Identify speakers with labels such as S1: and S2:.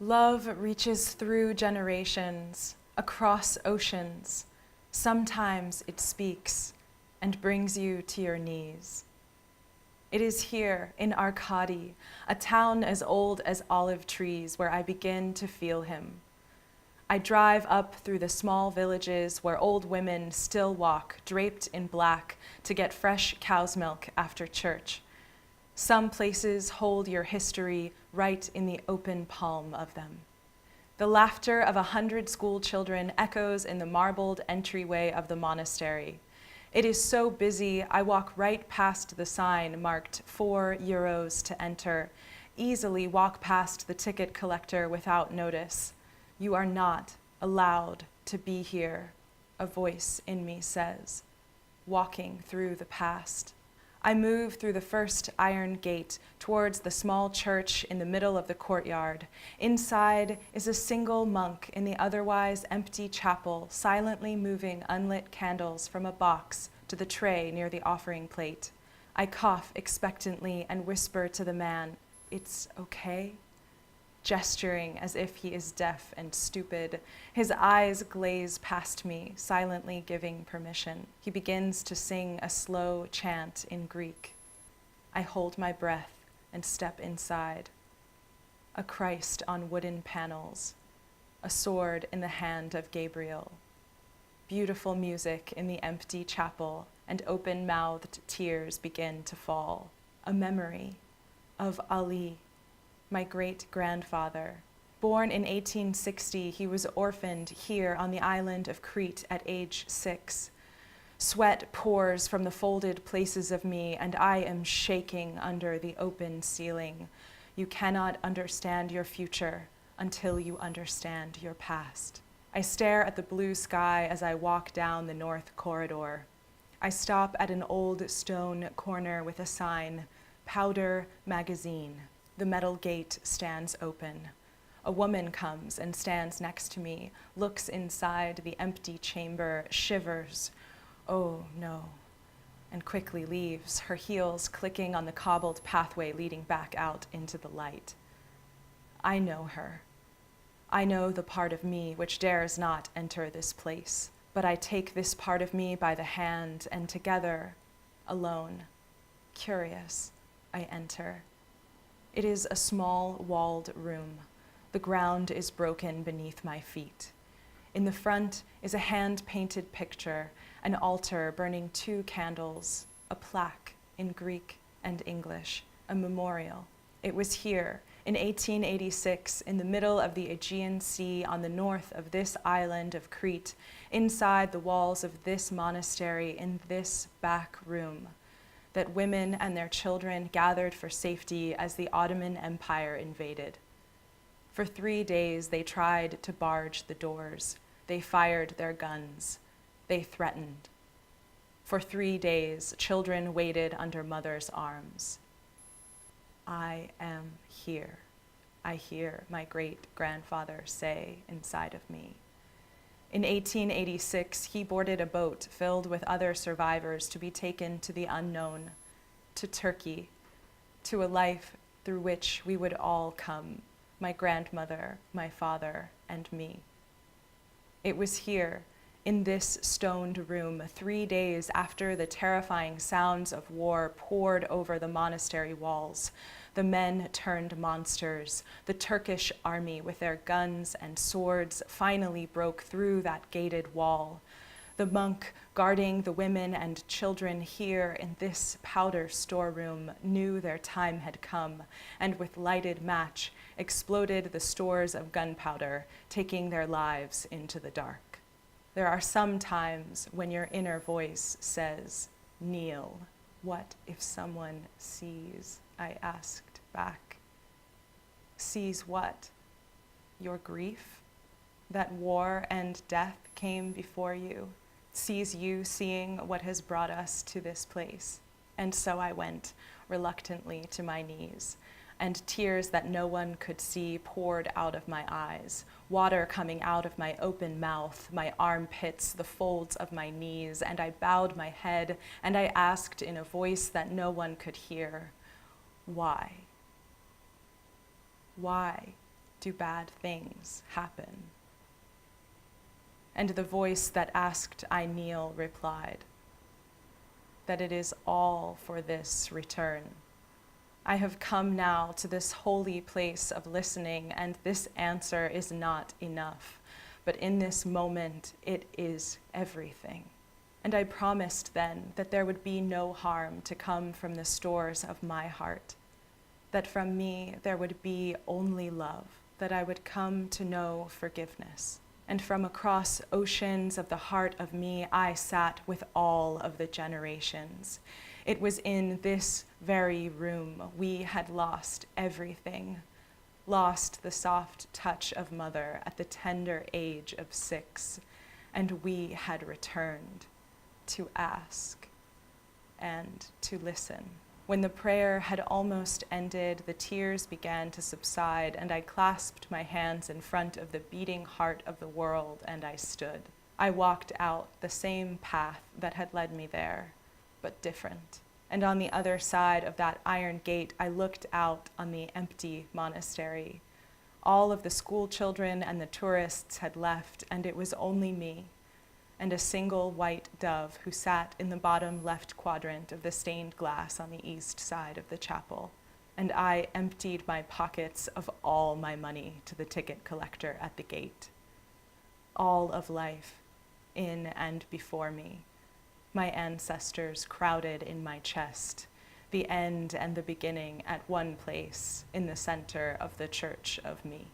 S1: Love reaches through generations, across oceans. Sometimes it speaks and brings you to your knees. It is here in Arcady, a town as old as olive trees, where I begin to feel him. I drive up through the small villages where old women still walk, draped in black, to get fresh cow's milk after church. Some places hold your history right in the open palm of them. The laughter of 100 school children echoes in the marbled entryway of the monastery. It is so busy, I walk right past the sign marked €4 to enter, easily walk past the ticket collector without notice. You are not allowed to be here, a voice in me says, walking through the past. I move through the first iron gate towards the small church in the middle of the courtyard. Inside is a single monk in the otherwise empty chapel, silently moving unlit candles from a box to the tray near the offering plate. I cough expectantly and whisper to the man, "It's okay?" gesturing as if he is deaf and stupid. His eyes glaze past me, silently giving permission. He begins to sing a slow chant in Greek. I hold my breath and step inside. A Christ on wooden panels, a sword in the hand of Gabriel. Beautiful music in the empty chapel, and open-mouthed tears begin to fall. A memory of Ali, my great-grandfather. Born in 1860, he was orphaned here on the island of Crete at age 6. Sweat pours from the folded places of me, and I am shaking under the open ceiling. You cannot understand your future until you understand your past. I stare at the blue sky as I walk down the north corridor. I stop at an old stone corner with a sign, Powder Magazine. The metal gate stands open. A woman comes and stands next to me, looks inside the empty chamber, shivers, "Oh no," and quickly leaves, her heels clicking on the cobbled pathway leading back out into the light. I know her. I know the part of me which dares not enter this place, but I take this part of me by the hand, and together, alone, curious, I enter. It is a small, walled room. The ground is broken beneath my feet. In the front is a hand-painted picture, an altar burning 2 candles, a plaque in Greek and English, a memorial. It was here, in 1886, in the middle of the Aegean Sea on the north of this island of Crete, inside the walls of this monastery, in this back room, that women and their children gathered for safety as the Ottoman Empire invaded. For 3 days, they tried to barge the doors. They fired their guns. They threatened. For 3 days, children waited under mothers' arms. I am here, I hear my great-grandfather say inside of me. In 1886, he boarded a boat filled with other survivors to be taken to the unknown, to Turkey, to a life through which we would all come, my grandmother, my father, and me. It was here, in this stoned room, 3 days after the terrifying sounds of war poured over the monastery walls. The men turned monsters. The Turkish army, with their guns and swords, finally broke through that gated wall. The monk guarding the women and children here in this powder storeroom knew their time had come, and with lighted match exploded the stores of gunpowder, taking their lives into the dark. There are some times when your inner voice says, "Kneel. What if someone sees?" I asked back. Sees what? Your grief? That war and death came before you? Sees you seeing what has brought us to this place? And so I went, reluctantly, to my knees, and tears that no one could see poured out of my eyes, water coming out of my open mouth, my armpits, the folds of my knees, and I bowed my head, and I asked in a voice that no one could hear, "Why? Why do bad things happen? And the voice that asked I kneel replied, that it is all for this return. I have come now to this holy place of listening, and this answer is not enough. But in this moment, it is everything. And I promised then that there would be no harm to come from the stores of my heart, that from me there would be only love, that I would come to know forgiveness. And from across oceans of the heart of me, I sat with all of the generations. It was in this very room we had lost everything, lost the soft touch of mother at the tender age of 6, and we had returned to ask and to listen. When the prayer had almost ended, the tears began to subside, and I clasped my hands in front of the beating heart of the world, and I stood. I walked out the same path that had led me there, but different. And on the other side of that iron gate, I looked out on the empty monastery. All of the school children and the tourists had left, and it was only me and a single white dove who sat in the bottom left quadrant of the stained glass on the east side of the chapel. And I emptied my pockets of all my money to the ticket collector at the gate. All of life, in and before me, my ancestors crowded in my chest, the end and the beginning at one place in the center of the church of me.